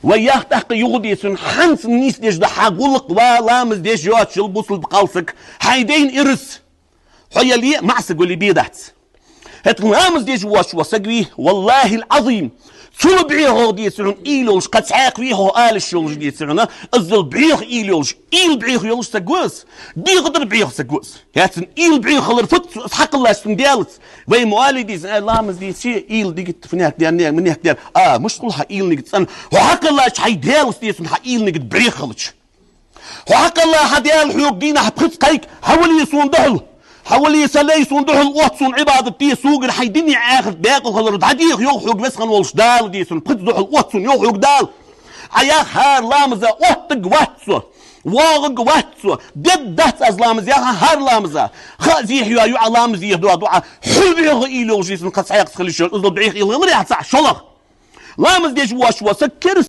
وياه تحق يغديسن حنس نيس ديش ده حقولق ولامز ديش يوت شل بوصل بقالسك حيدين إرس حيا لي معسق واللي بيدات هت لامز ديش واش وسقوي والله العظيم شو بعيه ديسن إيلوش قد ساق فيه آل الشولج ديسن أزل بعيه إيلوش بعيه يولش سقوس دي غدر بعيه سقوس هاتن بعيه خلر فت حق الله سنديالس وي موالي ديس لامز ديس شي ديك فنيك ديال من يحك ديال مش كلها نيجت سن وحق الله شي ديالس ديسن حقيل نيجت بعيه خلش وحق الله حديال حيوق دينا حبخت قيك حولي يسون دهل حولي يسلي صندوق الواتسون عبادة تي سوق الحيدني عاخذ باقي خلر عديق يوحوق مسخن والش دال ديسن بخدوح الواتسون يوحوق دال عياخ هار لامزة واتق واتسو واغق واتسو دد دهت از لامز ياخ هار لامزة خازيح يو على لامز يهدوا دعاء حبيغ إيلو جيسن قد سعيق تخلي الشغل ازل بعيخ إيلو غير يحتسع شلغ لامز ديش واش وسكر